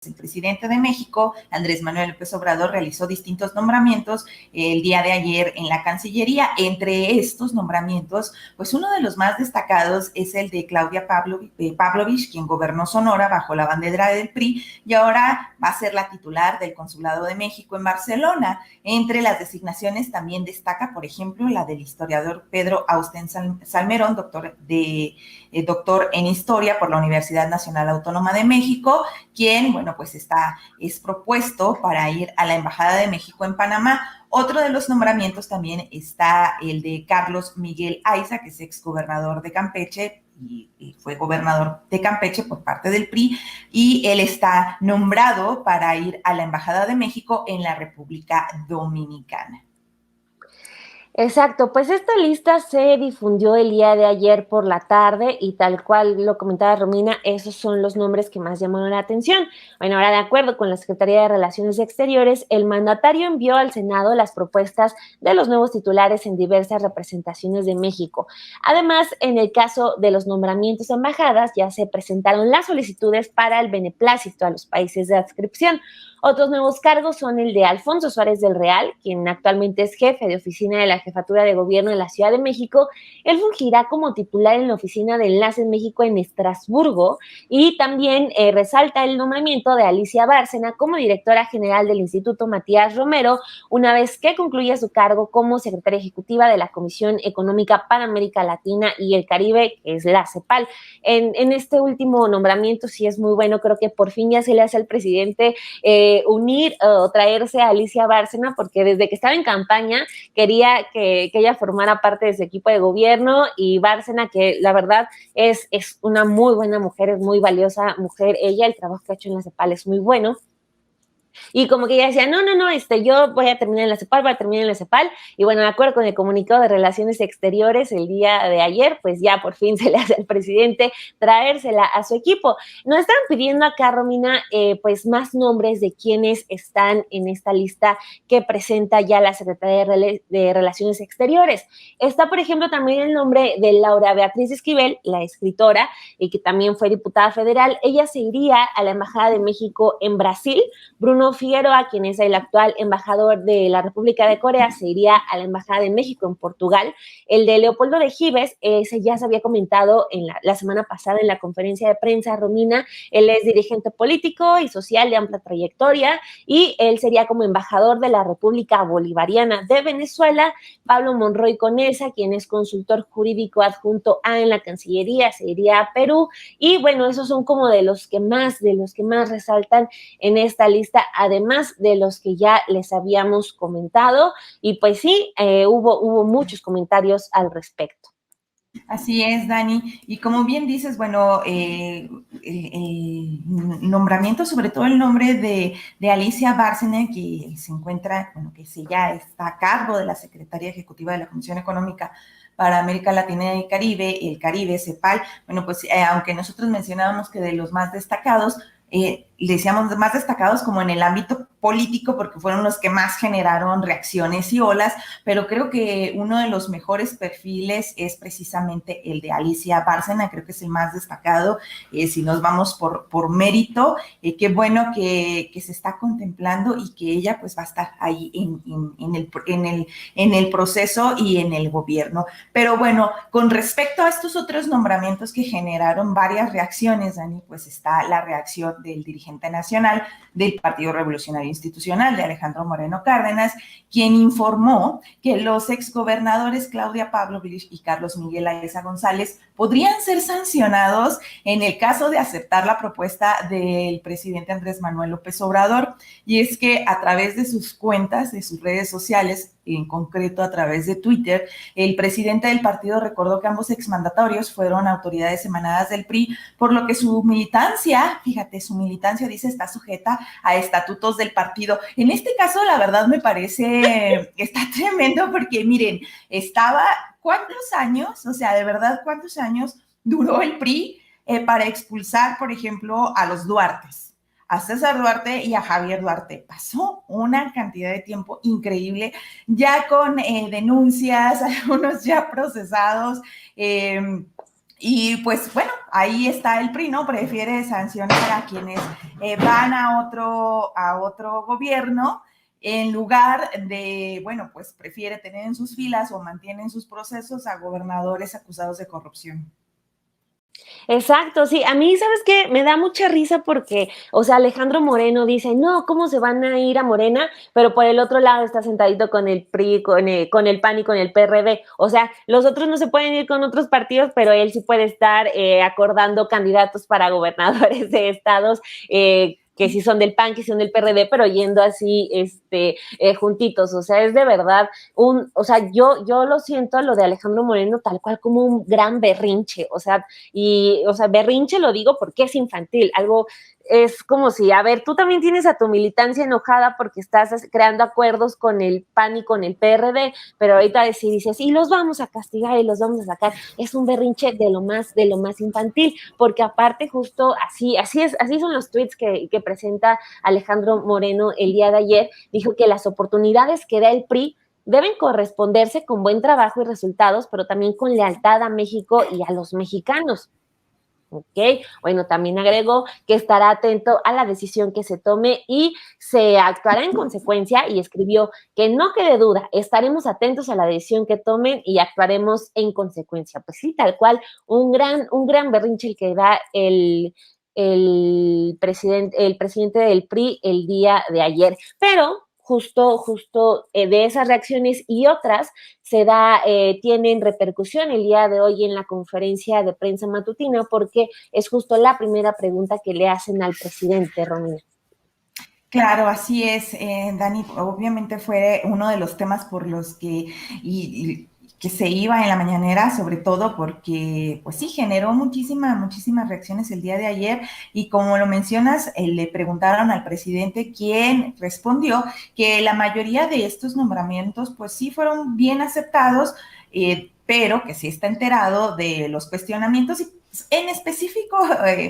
el presidente de México, Andrés Manuel López Obrador, realizó distintos nombramientos el día de ayer en la Cancillería. Entre estos nombramientos, pues uno de los más destacados es el de Claudia Pavlovich, quien gobernó Sonora bajo la bandera del PRI y ahora va a ser la titular del Consulado de México en Barcelona. Entre las designaciones también destaca, por ejemplo, la del historiador Pedro Austen Salmerón, doctor en Historia por la Universidad Nacional Autónoma de México, quien, bueno, pues es propuesto para ir a la Embajada de México en Panamá. Otro de los nombramientos también está el de Carlos Miguel Aiza, que es exgobernador de Campeche y fue gobernador de Campeche por parte del PRI, y él está nombrado para ir a la Embajada de México en la República Dominicana. Exacto, pues esta lista se difundió el día de ayer por la tarde y tal cual lo comentaba Romina, esos son los nombres que más llamaron la atención. Bueno, ahora de acuerdo con la Secretaría de Relaciones Exteriores, el mandatario envió al Senado las propuestas de los nuevos titulares en diversas representaciones de México. Además, en el caso de los nombramientos a embajadas, ya se presentaron las solicitudes para el beneplácito a los países de adscripción. Otros nuevos cargos son el de Alfonso Suárez del Real, quien actualmente es jefe de oficina de la Jefatura de Gobierno de la Ciudad de México. Él fungirá como titular en la Oficina de Enlace en México en Estrasburgo y también resalta el nombramiento de Alicia Bárcena como directora general del Instituto Matías Romero, una vez que concluya su cargo como secretaria ejecutiva de la Comisión Económica para América Latina y el Caribe, que es la CEPAL. En este último nombramiento sí es muy bueno, creo que por fin ya se le hace al presidente unir o traerse a Alicia Bárcena, porque desde que estaba en campaña quería que ella formara parte de su equipo de gobierno, y Bárcena, que la verdad es una muy buena mujer, es muy valiosa mujer ella, el trabajo que ha hecho en la CEPAL es muy bueno. Y como que ella decía, no, yo voy a terminar en la CEPAL, y bueno, de acuerdo con el comunicado de Relaciones Exteriores el día de ayer, pues ya por fin se le hace al presidente traérsela a su equipo. Nos están pidiendo acá, Romina, pues más nombres de quienes están en esta lista que presenta ya la Secretaría de Relaciones Exteriores. Está, por ejemplo, también el nombre de Laura Beatriz Esquivel, la escritora, y que también fue diputada federal. Ella se iría a la Embajada de México en Brasil. Bruno Figueroa, quien es el actual embajador de la República de Corea, se iría a la Embajada de México en Portugal. El de Leopoldo de Gives, ese ya se había comentado en la semana pasada en la conferencia de prensa, Romina. Él es dirigente político y social de amplia trayectoria y él sería como embajador de la República Bolivariana de Venezuela. Pablo Monroy Conesa, quien es consultor jurídico adjunto A en la Cancillería, se iría a Perú. Y bueno, esos son como de los que más resaltan en esta lista, además de los que ya les habíamos comentado. Y pues sí, hubo muchos comentarios al respecto. Así es, Dani. Y como bien dices, bueno, el nombramiento, sobre todo el nombre de Alicia Bárcena, que se encuentra, bueno, que sí ya está a cargo de la Secretaría Ejecutiva de la Comisión Económica para América Latina y el Caribe, CEPAL. Bueno, pues aunque nosotros mencionábamos que de los más destacados, le decíamos más destacados como en el ámbito político, porque fueron los que más generaron reacciones y olas, pero creo que uno de los mejores perfiles es precisamente el de Alicia Bárcena, creo que es el más destacado. Si nos vamos por mérito, qué bueno que se está contemplando y que ella pues va a estar ahí en el proceso y en el gobierno. Pero bueno, con respecto a estos otros nombramientos que generaron varias reacciones, Dani, pues está la reacción del dirigente nacional del Partido Revolucionario Institucional, de Alejandro Moreno Cárdenas, quien informó que los exgobernadores Claudia Pavlovich y Carlos Miguel Aiza González podrían ser sancionados en el caso de aceptar la propuesta del presidente Andrés Manuel López Obrador. Y es que a través de sus cuentas, de sus redes sociales, en concreto a través de Twitter, el presidente del partido recordó que ambos exmandatorios fueron autoridades emanadas del PRI, por lo que su militancia, fíjate, dice está sujeta a estatutos del partido. En este caso, la verdad me parece que está tremendo, porque miren, ¿cuántos años? O sea, de verdad, ¿cuántos años duró el PRI para expulsar, por ejemplo, a los Duartes? A César Duarte y a Javier Duarte. Pasó una cantidad de tiempo increíble, ya con denuncias, algunos ya procesados, y pues bueno, ahí está el PRI, ¿no? Prefiere sancionar a quienes van a otro gobierno en lugar de, bueno, pues prefiere tener en sus filas o mantiene en sus procesos a gobernadores acusados de corrupción. Exacto, sí, a mí, ¿sabes qué? Me da mucha risa porque, o sea, Alejandro Moreno dice, no, ¿cómo se van a ir a Morena? Pero por el otro lado está sentadito con el PRI, con el PAN y con el PRD. O sea, los otros no se pueden ir con otros partidos, pero él sí puede estar acordando candidatos para gobernadores de estados que sí son del PAN, que sí son del PRD, pero yendo así, juntitos. O sea, es de verdad o sea, yo lo siento, lo de Alejandro Moreno, tal cual como un gran berrinche. O sea, berrinche lo digo porque es infantil, algo es como si, a ver, tú también tienes a tu militancia enojada porque estás creando acuerdos con el PAN y con el PRD, pero ahorita si dices, y los vamos a castigar y los vamos a sacar, es un berrinche de lo más infantil, porque aparte justo así son los tweets que presenta Alejandro Moreno el día de ayer, dijo que las oportunidades que da el PRI deben corresponderse con buen trabajo y resultados, pero también con lealtad a México y a los mexicanos. ¿Ok? Bueno, también agregó que estará atento a la decisión que se tome y se actuará en consecuencia, y escribió que no quede duda, estaremos atentos a la decisión que tomen y actuaremos en consecuencia. Pues sí, tal cual, un gran berrinche el que da el presidente del PRI el día de ayer. Pero justo de esas reacciones y otras tienen repercusión el día de hoy en la conferencia de prensa matutina, porque es justo la primera pregunta que le hacen al presidente, Romina. Claro, así es, Dani. Obviamente fue uno de los temas por los que se iba en la mañanera, sobre todo porque, pues sí, generó muchísimas reacciones el día de ayer y como lo mencionas, le preguntaron al presidente, quien respondió que la mayoría de estos nombramientos, pues sí fueron bien aceptados, pero que sí está enterado de los cuestionamientos y en específico,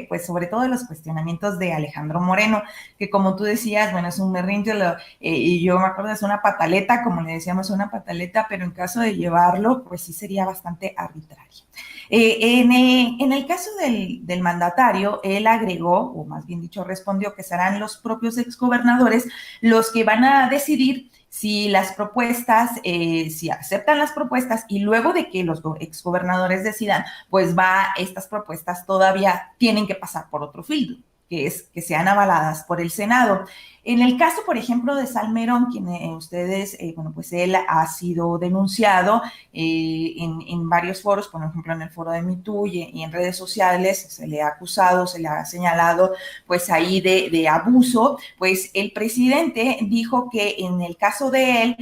pues sobre todo de los cuestionamientos de Alejandro Moreno, que como tú decías, bueno, es un berrinche, y yo me acuerdo, es una pataleta, como le decíamos, una pataleta, pero en caso de llevarlo, pues sí sería bastante arbitrario. En el caso del mandatario, él agregó, o más bien dicho, respondió que serán los propios exgobernadores los que van a decidir si las propuestas, si aceptan las propuestas y luego de que los exgobernadores decidan, pues estas propuestas todavía tienen que pasar por otro filtro, que es que sean avaladas por el Senado. En el caso, por ejemplo, de Salmerón, quien ustedes, bueno, pues él ha sido denunciado en varios foros, por ejemplo, en el foro de MeToo y en redes sociales, se le ha acusado, se le ha señalado, pues ahí de abuso. Pues el presidente dijo que en el caso de él,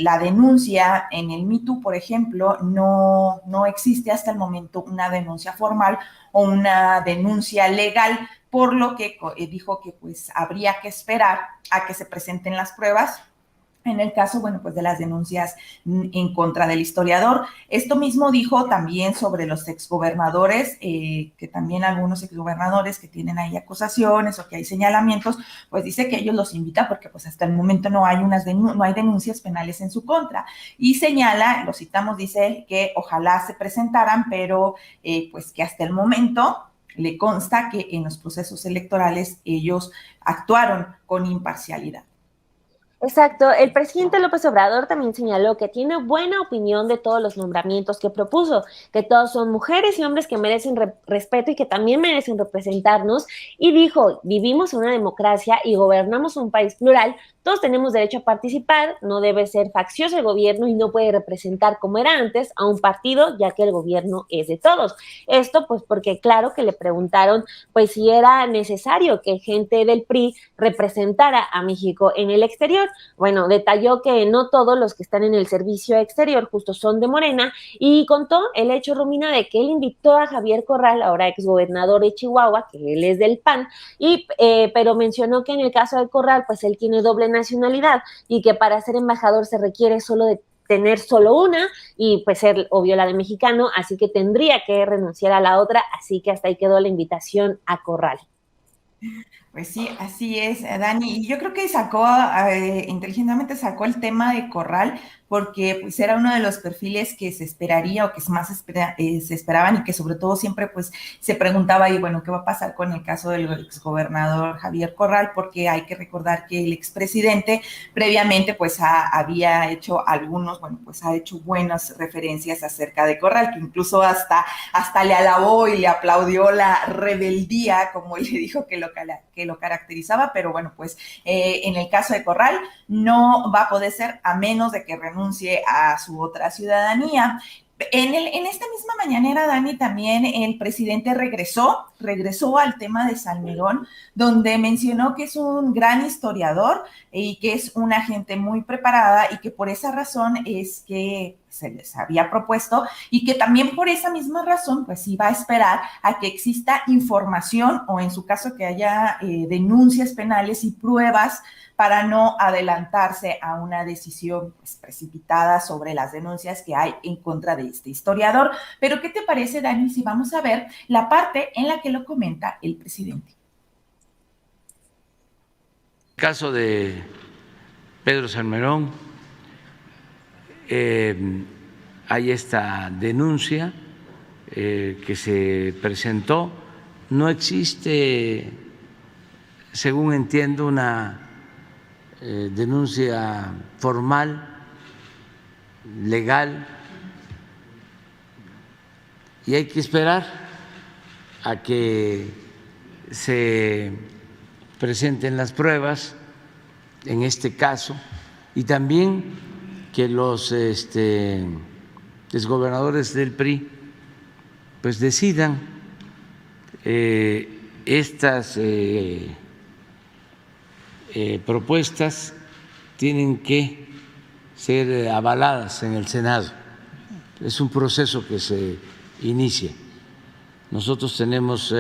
la denuncia en el MeToo, por ejemplo, no existe hasta el momento una denuncia formal o una denuncia legal, por lo que dijo que pues habría que esperar a que se presenten las pruebas en el caso, bueno, pues de las denuncias en contra del historiador. Esto mismo dijo también sobre los exgobernadores, que también algunos exgobernadores que tienen ahí acusaciones o que hay señalamientos, pues dice que ellos los invita porque pues hasta el momento no hay denuncias penales en su contra. Y señala, lo citamos, dice que ojalá se presentaran, pero pues que hasta el momento le consta que en los procesos electorales ellos actuaron con imparcialidad. Exacto. El presidente López Obrador también señaló que tiene buena opinión de todos los nombramientos que propuso, que todos son mujeres y hombres que merecen respeto y que también merecen representarnos. Y dijo, vivimos en una democracia y gobernamos un país plural, todos tenemos derecho a participar, no debe ser faccioso el gobierno y no puede representar como era antes a un partido, ya que el gobierno es de todos. Esto pues porque claro que le preguntaron pues si era necesario que gente del PRI representara a México en el exterior. Bueno, detalló que no todos los que están en el servicio exterior justo son de Morena y contó el hecho, Romina, de que él invitó a Javier Corral, ahora exgobernador de Chihuahua, que él es del PAN, pero mencionó que en el caso de Corral, pues él tiene doble nacionalidad y que para ser embajador se requiere solo de tener solo una y pues ser obvio la de mexicano, así que tendría que renunciar a la otra, así que hasta ahí quedó la invitación a Corral. Pues sí, así es, Dani. Y yo creo que sacó, inteligentemente sacó el tema de Corral, porque pues era uno de los perfiles que se esperaría o que más se esperaban y que sobre todo siempre pues se preguntaba, y bueno, ¿qué va a pasar con el caso del exgobernador Javier Corral? Porque hay que recordar que el expresidente previamente pues había hecho algunos, bueno, pues ha hecho buenas referencias acerca de Corral, que incluso hasta le alabó y le aplaudió la rebeldía, como le dijo que lo caracterizaba, pero bueno, pues en el caso de Corral no va a poder ser a menos de que renuncie a su otra ciudadanía. En esta misma mañanera, Dani, también el presidente regresó al tema de Salmerón, donde mencionó que es un gran historiador y que es una gente muy preparada y que por esa razón es que se les había propuesto y que también por esa misma razón pues iba a esperar a que exista información o en su caso que haya denuncias penales y pruebas para no adelantarse a una decisión pues, precipitada sobre las denuncias que hay en contra de este historiador. Pero, ¿qué te parece, Dani, si vamos a ver la parte en la que lo comenta el presidente? El caso de Pedro Salmerón, hay esta denuncia que se presentó. No existe, según entiendo, una denuncia formal, legal, y hay que esperar a que se presenten las pruebas en este caso y también que los exgobernadores del PRI pues decidan estas propuestas tienen que ser avaladas en el Senado. Es un proceso que se inicia. Nosotros tenemos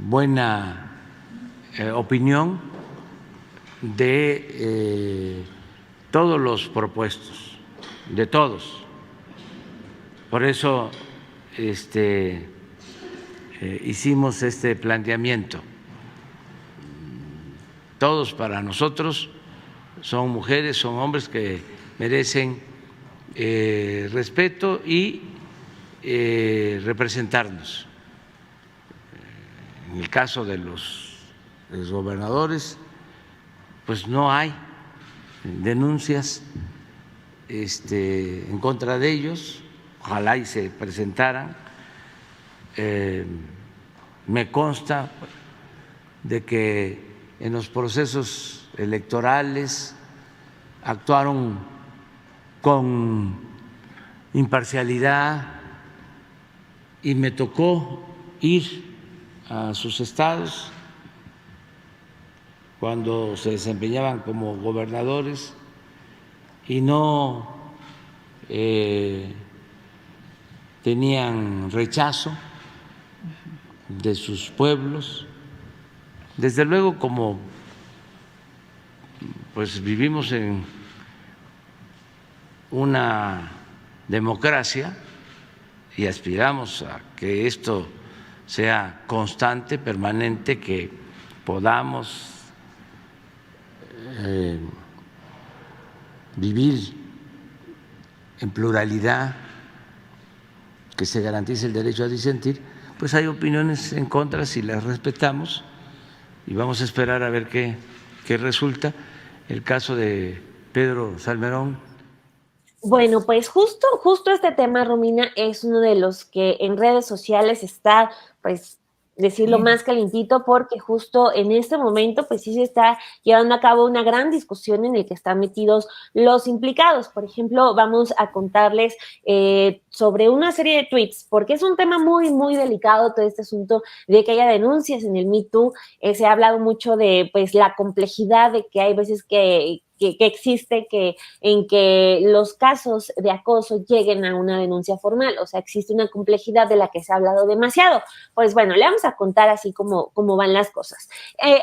buena opinión de todos los propuestos, de todos. Por eso hicimos este planteamiento. Todos para nosotros son mujeres, son hombres que merecen respeto y representarnos. En el caso de los exgobernadores, pues no hay denuncias en contra de ellos, ojalá y se presentaran. Me consta de que en los procesos electorales actuaron con imparcialidad y me tocó ir a sus estados cuando se desempeñaban como gobernadores y no tenían rechazo de sus pueblos. Desde luego, como pues vivimos en una democracia y aspiramos a que esto sea constante, permanente, que podamos vivir en pluralidad, que se garantice el derecho a disentir, pues hay opiniones en contra si las respetamos y vamos a esperar a ver qué resulta. El caso de Pedro Salmerón. Bueno, pues justo este tema, Romina, es uno de los que en redes sociales está, pues, decirlo más calientito, porque justo en este momento, pues sí se está llevando a cabo una gran discusión en el que están metidos los implicados. Por ejemplo, vamos a contarles sobre una serie de tweets, porque es un tema muy, muy delicado todo este asunto de que haya denuncias en el Me Too. Se ha hablado mucho de, pues, la complejidad de que hay veces que que existe en que los casos de acoso lleguen a una denuncia formal. O sea, existe una complejidad de la que se ha hablado demasiado. Pues bueno, le vamos a contar así como van las cosas.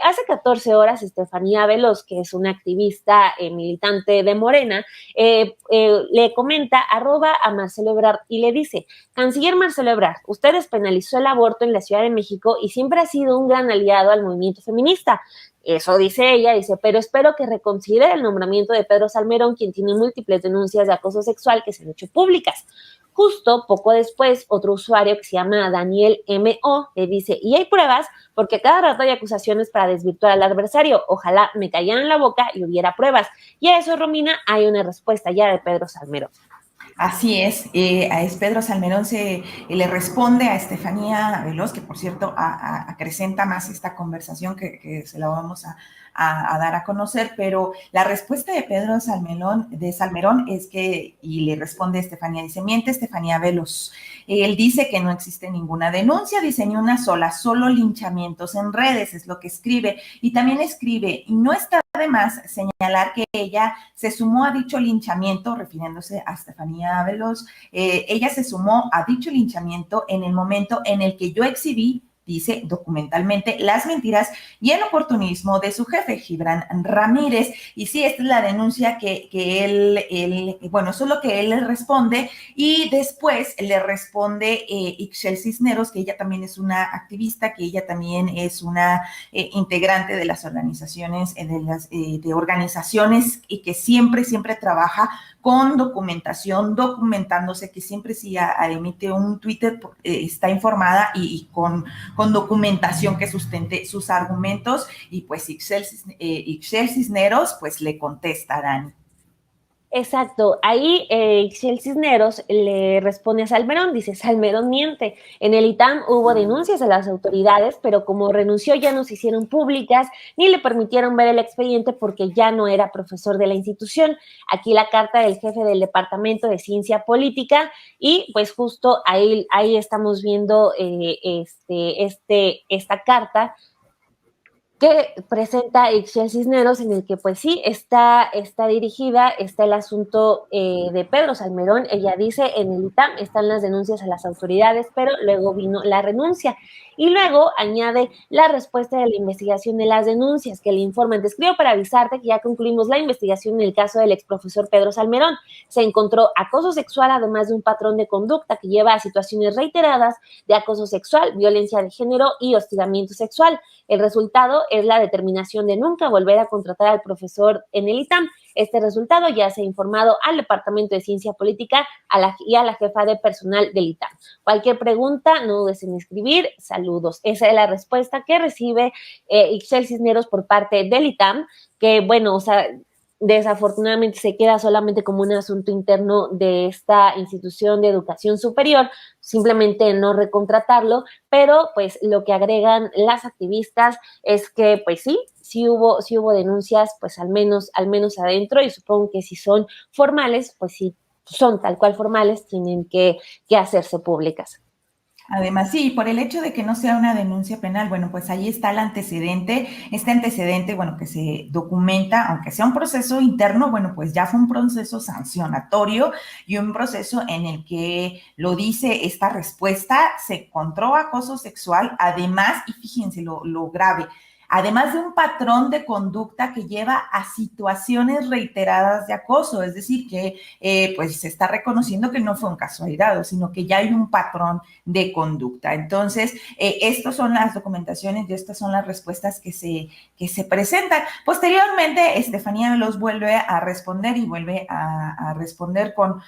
Hace 14 horas, Estefanía Veloz, que es una activista militante de Morena, le comenta @ a Marcelo Ebrard y le dice: Canciller Marcelo Ebrard, usted despenalizó el aborto en la Ciudad de México y siempre ha sido un gran aliado al movimiento feminista. Eso dice ella, dice, pero espero que reconsidere el nombramiento de Pedro Salmerón, quien tiene múltiples denuncias de acoso sexual que se han hecho públicas. Justo poco después, otro usuario que se llama Daniel M.O. le dice: y hay pruebas, porque cada rato hay acusaciones para desvirtuar al adversario. Ojalá me callaran la boca y hubiera pruebas. Y a eso, Romina, hay una respuesta ya de Pedro Salmerón. Así es, Pedro Salmerón le responde a Estefanía Veloz, que por cierto acrecenta más esta conversación que se la vamos a dar a conocer, pero la respuesta de Pedro Salmerón es que, y le responde a Estefanía, dice: miente Estefanía Veloz. Él dice que no existe ninguna denuncia, dice ni una sola, solo linchamientos en redes, es lo que escribe. Y también escribe: y no está de más señalar que ella se sumó a dicho linchamiento, refiriéndose a Estefanía Veloz, ella se sumó a dicho linchamiento en el momento en el que yo exhibí, dice documentalmente, las mentiras y el oportunismo de su jefe, Gibran Ramírez. Y sí, esta es la denuncia que él, bueno, eso es lo que él le responde. Y después le responde Ixchel Cisneros, que ella también es una activista, que ella también es una integrante de las organizaciones, de organizaciones, y que siempre trabaja con documentación, documentándose, que siempre si emite un Twitter está informada y con documentación que sustente sus argumentos. Y pues Ixchel Cisneros pues le contesta a Dani. Exacto, ahí Ixchel Cisneros le responde a Salmerón, dice: Salmerón miente, en el ITAM hubo denuncias a las autoridades, pero como renunció ya no se hicieron públicas ni le permitieron ver el expediente porque ya no era profesor de la institución. Aquí la carta del jefe del Departamento de Ciencia Política, y pues justo ahí estamos viendo esta carta que presenta Ixchel Cisneros, en el que pues sí, está dirigida, está el asunto de Pedro Salmerón. Ella dice: en el ITAM están las denuncias a las autoridades, pero luego vino la renuncia. Y luego añade la respuesta de la investigación de las denuncias, que le informan: te escribo para avisarte que ya concluimos la investigación en el caso del exprofesor Pedro Salmerón. Se encontró acoso sexual, además de un patrón de conducta que lleva a situaciones reiteradas de acoso sexual, violencia de género y hostigamiento sexual. El resultado es la determinación de nunca volver a contratar al profesor en el ITAM. Este resultado ya se ha informado al Departamento de Ciencia Política y a la jefa de personal del ITAM. Cualquier pregunta, no dudes en escribir. Saludos. Esa es la respuesta que recibe Ixchel Cisneros por parte del ITAM, que bueno, o sea, desafortunadamente se queda solamente como un asunto interno de esta institución de educación superior, simplemente no recontratarlo, pero pues lo que agregan las activistas es que pues sí hubo denuncias, pues al menos adentro, y supongo que si son formales, pues si son tal cual formales, tienen que hacerse públicas. Además, sí, por el hecho de que no sea una denuncia penal, bueno, pues ahí está el antecedente, bueno, que se documenta, aunque sea un proceso interno, bueno, pues ya fue un proceso sancionatorio y un proceso en el que lo dice esta respuesta: se encontró acoso sexual, además, y fíjense lo grave, además de un patrón de conducta que lleva a situaciones reiteradas de acoso, es decir, que pues se está reconociendo que no fue un caso aislado, sino que ya hay un patrón de conducta. Entonces, estas son las documentaciones y estas son las respuestas que se presentan. Posteriormente, Estefanía Veloz vuelve a responder y vuelve a responder con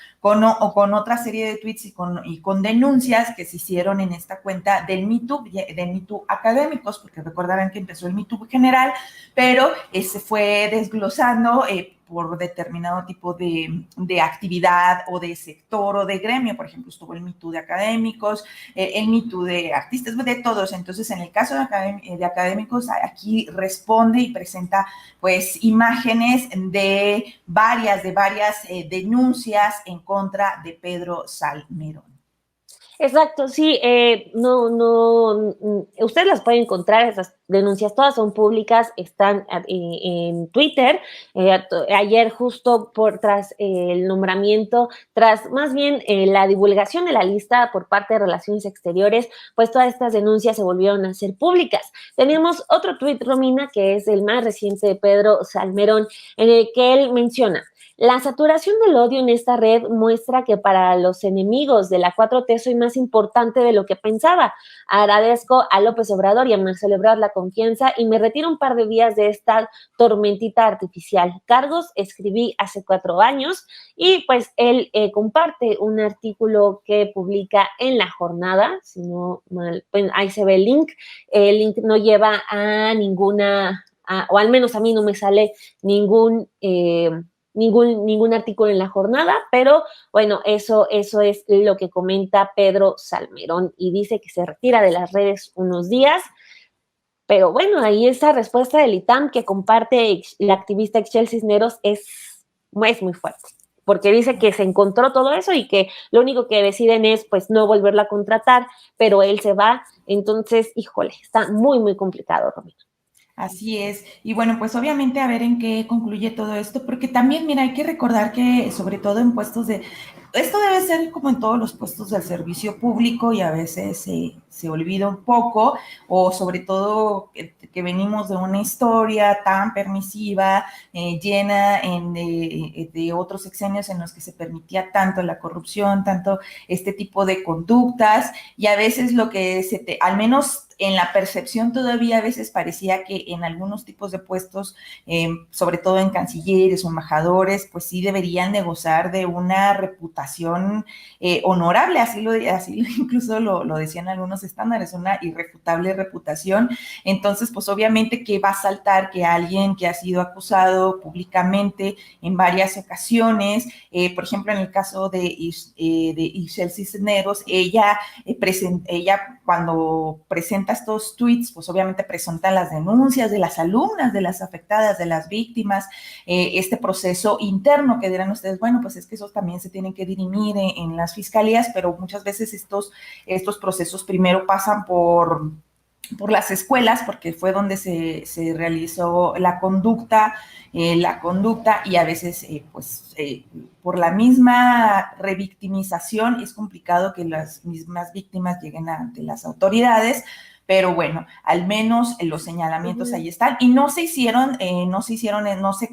otra serie de tweets y con denuncias que se hicieron en esta cuenta del Me Too académicos, porque recordarán que empezó el Me Too general, pero se fue desglosando por determinado tipo de actividad o de sector o de gremio. Por ejemplo, estuvo el Me Too de académicos, el Me Too de artistas, de todos. Entonces, en el caso de académicos, aquí responde y presenta pues imágenes de varias denuncias en contra de Pedro Salmerón. Exacto, sí, ustedes las pueden encontrar, esas denuncias todas son públicas, están en Twitter. Ayer justo tras el nombramiento, tras más bien la divulgación de la lista por parte de Relaciones Exteriores, pues todas estas denuncias se volvieron a ser públicas. Tenemos otro tuit, Romina, que es el más reciente de Pedro Salmerón, en el que él menciona: la saturación del odio en esta red muestra que para los enemigos de la 4T soy más importante de lo que pensaba. Agradezco a López Obrador y a Marcelo Ebrard la confianza y me retiro un par de días de esta tormentita artificial. Cargos escribí hace 4 años y pues él comparte un artículo que publica en La Jornada, si no mal, pues ahí se ve el link no lleva a ninguna, o al menos a mí no me sale ningún artículo en La Jornada, pero bueno, eso es lo que comenta Pedro Salmerón y dice que se retira de las redes unos días. Pero bueno, ahí esa respuesta del ITAM que comparte la activista Excel Cisneros es muy fuerte, porque dice que se encontró todo eso y que lo único que deciden es pues no volverla a contratar, pero él se va. Entonces, híjole, está muy complicado, Romina. Así es. Y bueno, pues obviamente a ver en qué concluye todo esto, porque también, mira, hay que recordar que sobre todo en puestos de, esto debe ser como en todos los puestos del servicio público y a veces se olvida un poco, o sobre todo que venimos de una historia tan permisiva, llena de otros sexenios en los que se permitía tanto la corrupción, tanto este tipo de conductas, y a veces lo que al menos en la percepción todavía a veces parecía que en algunos tipos de puestos, sobre todo en cancilleres o embajadores, pues sí deberían de gozar de una reputación honorable, así incluso lo decían algunos estándares, una irrefutable reputación. Entonces, pues obviamente que va a saltar que alguien que ha sido acusado públicamente en varias ocasiones, por ejemplo, en el caso de Excel Cisneros, ella cuando presenta estos tweets, pues obviamente presenta las denuncias de las alumnas, de las afectadas, de las víctimas, este proceso interno que dirán ustedes, bueno, pues es que esos también se tienen que dirimir en las fiscalías, pero muchas veces estos procesos primero pasan por las escuelas, porque fue donde se realizó la conducta y a veces, por la misma revictimización es complicado que las mismas víctimas lleguen ante las autoridades, pero bueno, al menos los señalamientos ahí están y no se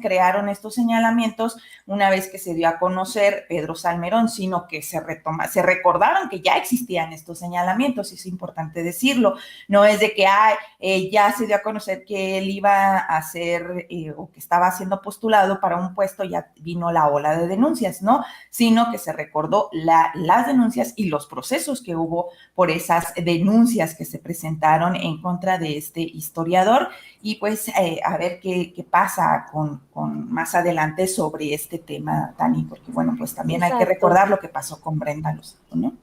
crearon estos señalamientos una vez que se dio a conocer Pedro Salmerón, sino que se recordaron que ya existían estos señalamientos, y es importante decirlo. No es de que ya se dio a conocer que él iba a hacer o que estaba siendo postulado para un puesto, ya vino la ola de denuncias, ¿no? Sino que se recordó las denuncias y los procesos que hubo por esas denuncias que se presentaron en contra de este historiador, y pues a ver qué pasa con más adelante sobre este tema, Dani, porque bueno, pues también hay que recordar lo que pasó con Brenda Lozato, ¿no?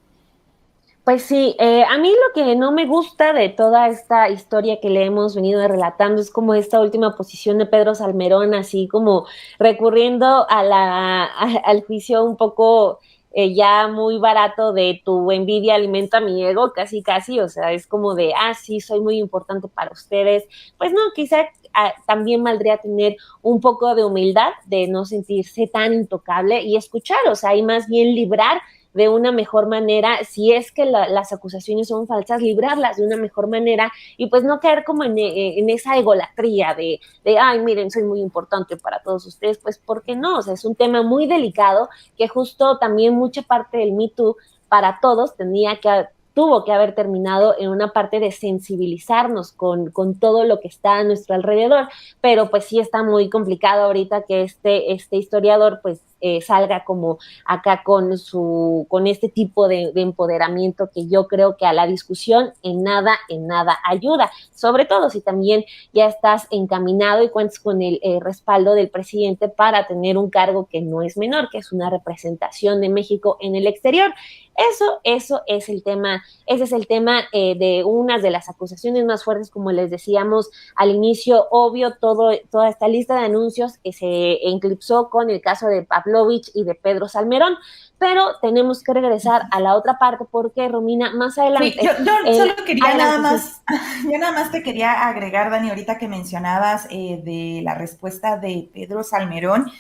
Pues sí, a mí lo que no me gusta de toda esta historia que le hemos venido relatando es como esta última posición de Pedro Salmerón, así como recurriendo al juicio un poco ya muy barato de tu envidia alimenta mi ego, casi, o sea, es como de, sí, soy muy importante para ustedes. Pues no, quizá también valdría tener un poco de humildad, de no sentirse tan intocable y escuchar, o sea, y más bien librar de una mejor manera, si es que las acusaciones son falsas, librarlas de una mejor manera y pues no caer como en esa egolatría de ay, miren, soy muy importante para todos ustedes, pues ¿por qué no? O sea, es un tema muy delicado que justo también mucha parte del Me Too para todos tuvo que haber terminado en una parte de sensibilizarnos con todo lo que está a nuestro alrededor, pero pues sí está muy complicado ahorita que este historiador pues salga como acá con este tipo de empoderamiento que yo creo que a la discusión en nada ayuda, sobre todo si también ya estás encaminado y cuentas con el respaldo del presidente para tener un cargo que no es menor, que es una representación de México en el exterior. Eso es el tema, ese es el tema de una de las acusaciones más fuertes, como les decíamos al inicio, obvio, toda esta lista de anuncios que se eclipsó con el caso de Pavlovich y de Pedro Salmerón, pero tenemos que regresar a la otra parte porque, Romina, más adelante... Sí, yo solo quería adelante, yo nada más te quería agregar, Dani, ahorita que mencionabas de la respuesta de Pedro Salmerón,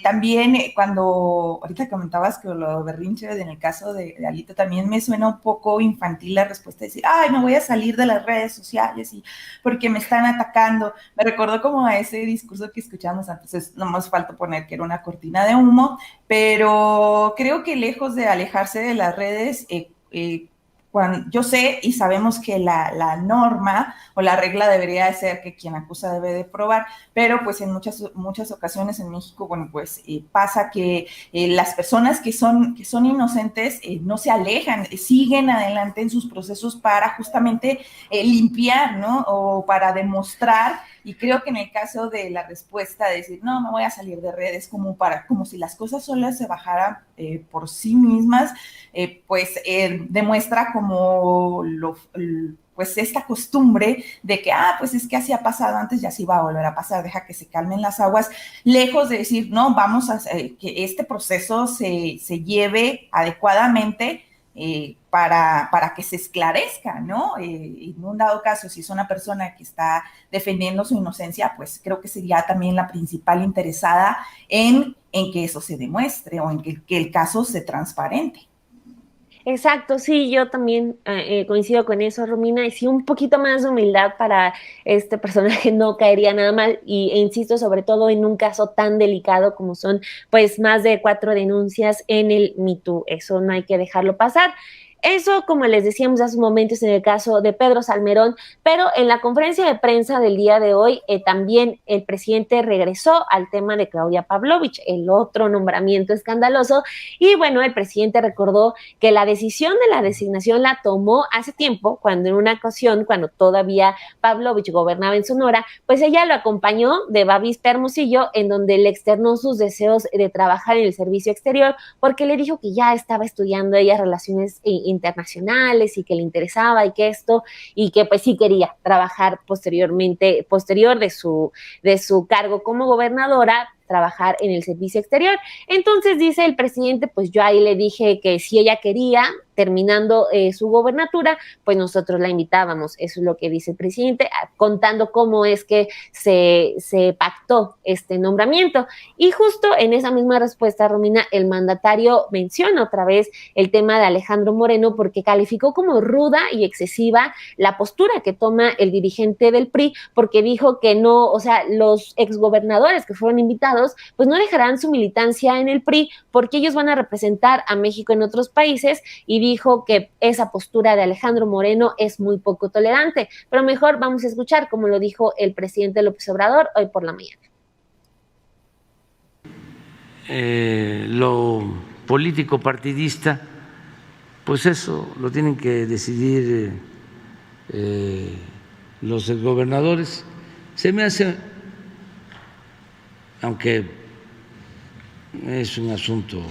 también cuando ahorita comentabas que lo berrinche en el caso de Alito, también me suena un poco infantil la respuesta de decir, ay, me voy a salir de las redes sociales y porque me están atacando. Me recordó como a ese discurso que escuchamos antes, no más falta poner que era una cortina de humo, pero creo que lejos de alejarse de las redes, cuando, yo sé y sabemos que la norma o la regla debería de ser que quien acusa debe de probar, pero pues en muchas ocasiones en México, bueno, pues pasa que las personas que son inocentes no se alejan, siguen adelante en sus procesos para justamente limpiar, ¿no? O para demostrar. Y creo que en el caso de la respuesta de decir, no, me voy a salir de redes, como si las cosas solas se bajaran por sí mismas, pues demuestra como pues esta costumbre de que, pues es que así ha pasado antes y así va a volver a pasar, deja que se calmen las aguas, lejos de decir, no, vamos a que este proceso se lleve adecuadamente, para que se esclarezca, ¿no? En un dado caso, si es una persona que está defendiendo su inocencia, pues creo que sería también la principal interesada en que eso se demuestre o en que el caso se transparente. Exacto, sí, yo también coincido con eso, Romina, y sí un poquito más de humildad para este personaje no caería nada mal, e insisto, sobre todo en un caso tan delicado como son pues más de 4 denuncias en el Me Too, eso no hay que dejarlo pasar. Eso, como les decíamos hace un momento, es en el caso de Pedro Salmerón, pero en la conferencia de prensa del día de hoy también el presidente regresó al tema de Claudia Pavlovich, el otro nombramiento escandaloso, y bueno, el presidente recordó que la decisión de la designación la tomó hace tiempo, cuando en una ocasión, cuando todavía Pavlovich gobernaba en Sonora, pues ella lo acompañó de Bavispe Hermosillo, en donde le externó sus deseos de trabajar en el servicio exterior, porque le dijo que ya estaba estudiando ella relaciones internacionales y que le interesaba y que esto, y que pues sí quería trabajar posterior de su cargo como gobernadora, trabajar en el servicio exterior. Entonces dice el presidente, pues yo ahí le dije que si ella quería, terminando su gobernatura, pues nosotros la invitábamos. Eso es lo que dice el presidente, contando cómo es que se pactó este nombramiento. Y justo en esa misma respuesta, Romina, el mandatario menciona otra vez el tema de Alejandro Moreno porque calificó como ruda y excesiva la postura que toma el dirigente del PRI, porque dijo que no, o sea, los exgobernadores que fueron invitados, pues no dejarán su militancia en el PRI porque ellos van a representar a México en otros países, y dijo que esa postura de Alejandro Moreno es muy poco tolerante. Pero mejor vamos a escuchar cómo lo dijo el presidente López Obrador hoy por la mañana. Lo político partidista, pues eso lo tienen que decidir los gobernadores. Se me hace, aunque es un asunto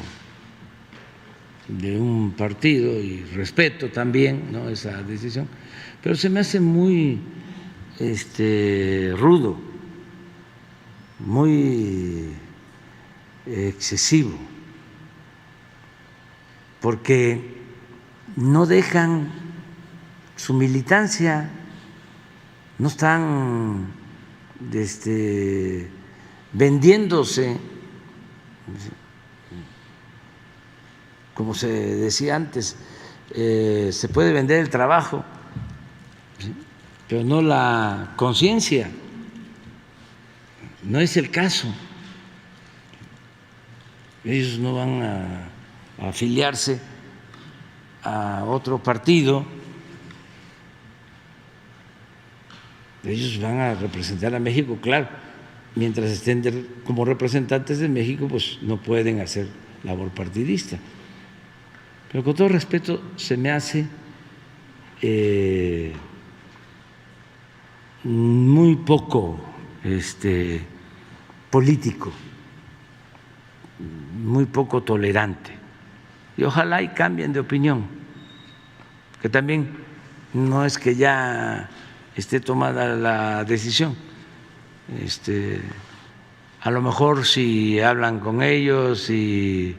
de un partido y respeto también, ¿no?, esa decisión, pero se me hace muy rudo, muy excesivo, porque no dejan su militancia, no están vendiéndose, como se decía antes, se puede vender el trabajo, ¿sí?, pero no la conciencia. No es el caso. Ellos no van a afiliarse a otro partido, ellos van a representar a México, claro. Mientras estén como representantes de México, pues no pueden hacer labor partidista. Pero con todo respeto, se me hace muy poco político, muy poco tolerante. Y ojalá y cambien de opinión, que también no es que ya esté tomada la decisión. A lo mejor si hablan con ellos y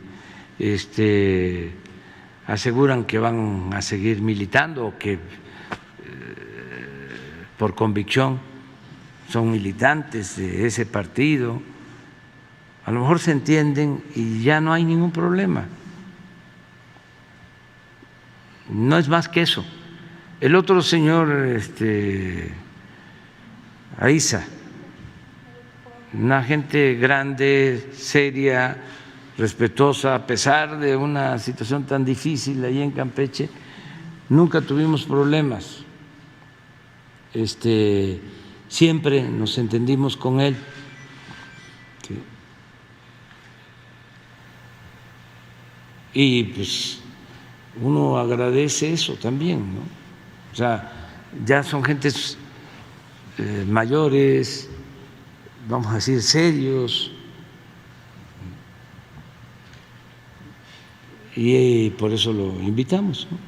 aseguran que van a seguir militando o que por convicción son militantes de ese partido. A lo mejor se entienden y ya no hay ningún problema. No es más que eso. El otro señor, Aiza, una gente grande, seria, respetuosa, a pesar de una situación tan difícil allí en Campeche, nunca tuvimos problemas. Siempre nos entendimos con él. Y pues uno agradece eso también, ¿no? O sea, ya son gentes mayores, vamos a decir, serios, y por eso lo invitamos, ¿no?